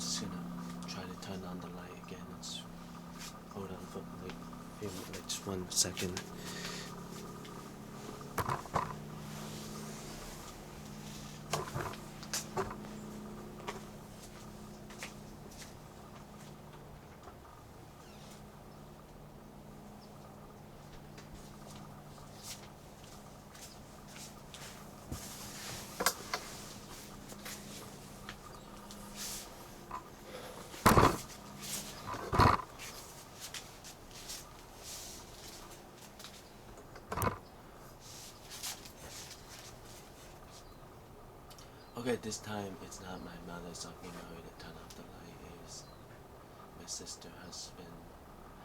just gonna try to turn on the light again. Let's hold on for like a few minutes, 1 second. Okay, this time it's not my mother talking about me to turn off the light. It's my sister, husband.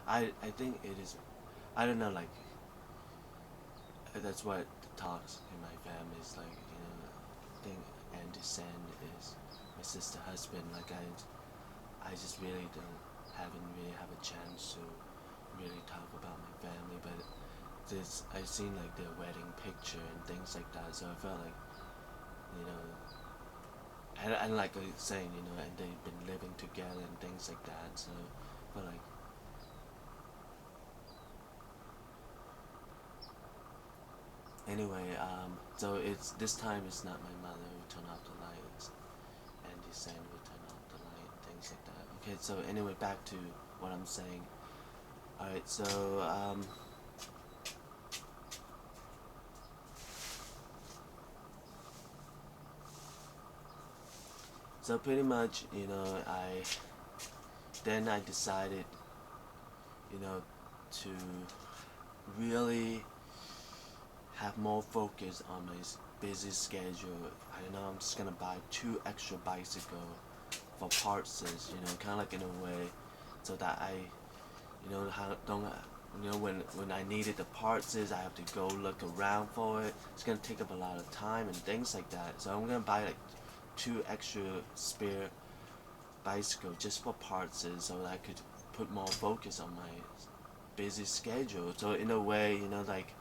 I think it is. I don't know. Like that's what the talks in my family is like. I think Andy Sand is my sister, husband. Like I just really haven't really have a chance to really talk about my family. But this I've seen like their wedding picture and things like that. So I felt like you know and like I was saying, and they've been living together and things like that. So, but like, anyway, so it's this time it's not my mother who turned off the lights, and he's saying we turn off the light and things like that. Okay, so anyway, back to what I'm saying. All right, so pretty much, I decided, you know, to really have more focus on my busy schedule. I know I'm just gonna buy 2 extra bicycle for parts, kind of like in a way, so that I, don't, when I needed the parts, I have to go look around for it. It's gonna take up a lot of time and things like that. So I'm gonna buy like 2 extra spare bicycle just for parts, so that I could put more focus on my busy schedule. So in a way, like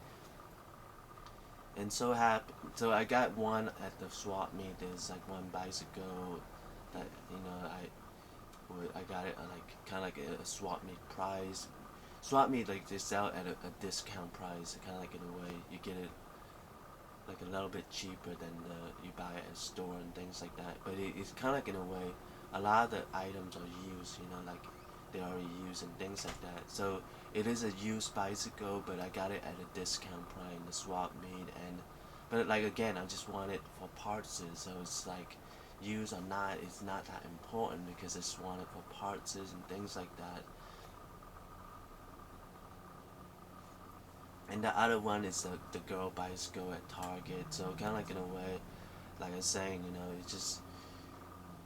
and so happy. So I got one at the swap meet. There's like one bicycle that I got it on like kind of like a swap meet price. Swap meet like they sell at a discount price. Kind of like in a way you get it like a little bit cheaper than you buy at a store and things like that. But it's kind of like in a way a lot of the items are used. Like they already used and things like that. So it is a used bicycle, but I got it at a discount price in the swap meet. But like again, I just want it for parts, so it's like used or not, it's not that important because I just want it for parts and things like that. And the other one is the girl bicycle at Target. So kind of like in a way, like I was saying,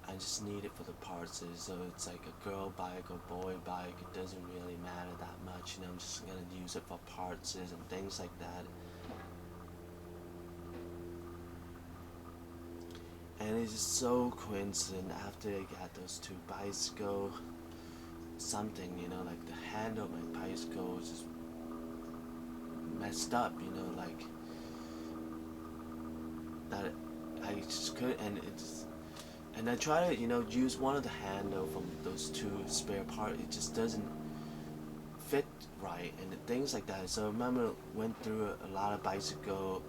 I just need it for the parts. So it's like a girl bike or boy bike. It doesn't really matter that much. I'm just gonna use it for parts and things like that. And it's just so coincident after I got those 2 bicycle, something, like the handle of my bicycle was just messed up, like that I just couldn't, and I try to, use one of the handle from those 2 spare parts. It just doesn't fit right and things like that. So I remember went through a lot of bicycle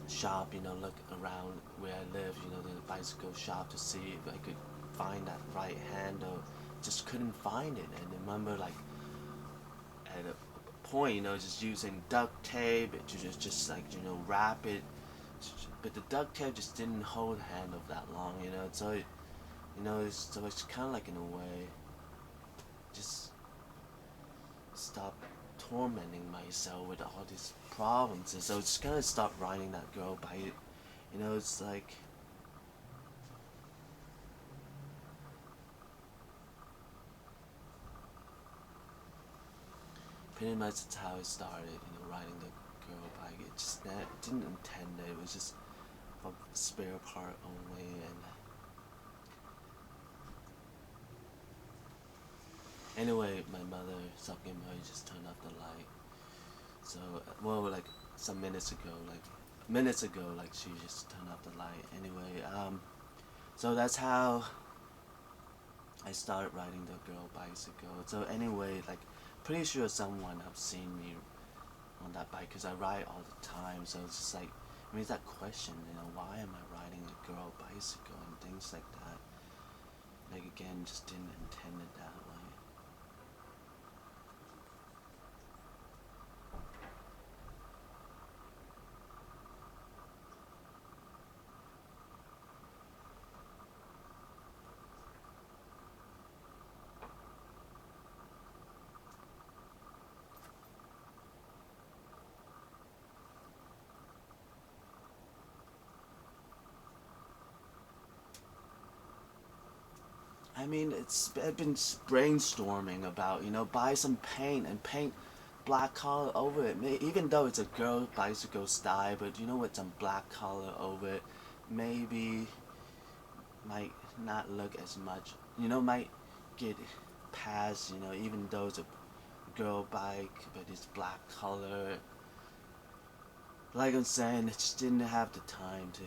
shop, look around where I live, the bicycle shop to see if I could find that right handle. Just couldn't find it, and I remember like at a point, just using duct tape to just like wrap it, but the duct tape just didn't hold the handle that long, so it's kind of like in a way, just stop tormenting myself with all these problems, and so it's kind of stop riding that girl bike. It's like pretty much that's how it started. Riding the girl bike. It just didn't intend it. It was just for spare part only, and anyway, my mother talking about just turned off the light. So, well, like some minutes ago, like she just turned off the light. Anyway, So that's how I started riding the girl bicycle. So anyway, like, pretty sure someone have seen me on that bike because I ride all the time. So it's just like, I mean, it's that question, why am I riding a girl bicycle and things like that. Like, again, just didn't intend it that way. I mean, I've been brainstorming about, buy some paint and paint black color over it. Even though it's a girl bicycle style, but with some black color over it, maybe might not look as much, might get past, even though it's a girl bike, but it's black color. Like I'm saying, I just didn't have the time to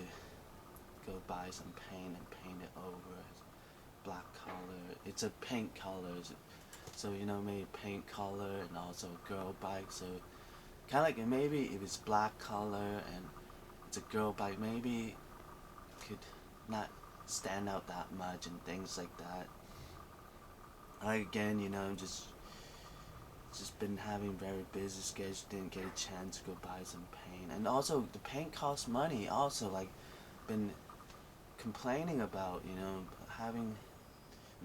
go buy some paint and paint it over as black color. It's a paint color, so maybe paint color and also girl bike. So kind of like maybe if it's black color and it's a girl bike, maybe it could not stand out that much and things like that. Again, just been having very busy schedule, didn't get a chance to go buy some paint, and also the paint costs money. Also, like, been complaining about having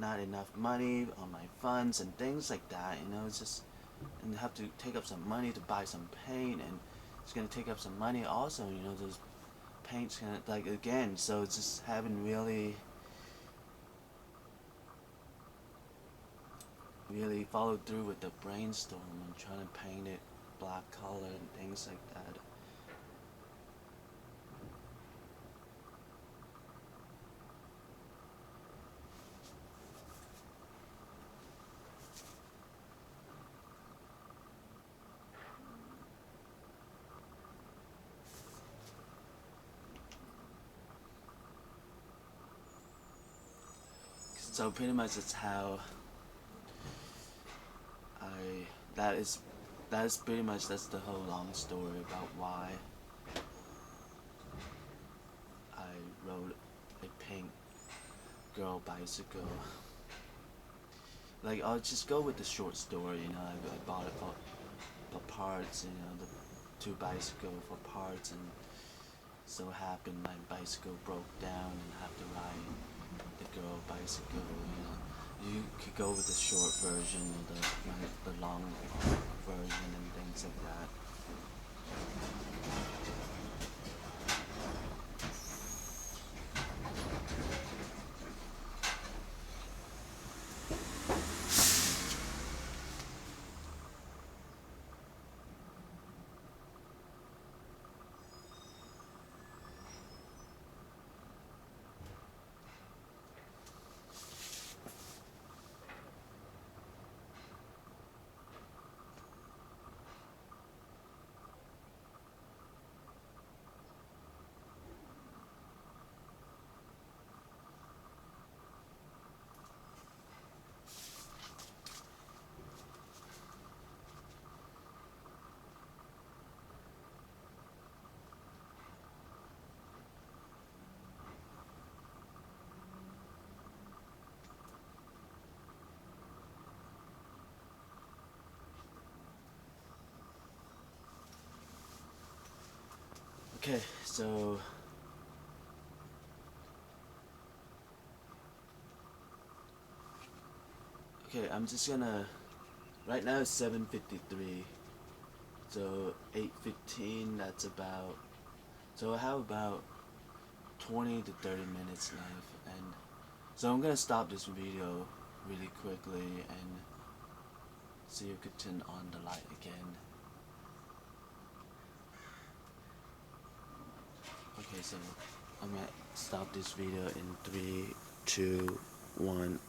not enough money on my funds and things like that. It's just, and have to take up some money to buy some paint, and it's gonna take up some money also. Those paint's gonna, like, again. So it's just haven't really followed through with the brainstorm and trying to paint it black color and things like that. So pretty much that's how I that is pretty much, that's the whole long story about why I rode a pink girl bicycle. Like, I'll just go with the short story. I bought it for parts. The two bicycle for parts, and so happened my bicycle broke down and have to ride the girl bicycle. You could go with the short version or the long version and things like that. Okay, so I'm just gonna. Right now it's 7:53, so 8:15. That's about. So how about 20 to 30 minutes left, and so I'm gonna stop this video really quickly and see if we could turn on the light again. Okay, so I'm gonna stop this video in 3, 2, 1.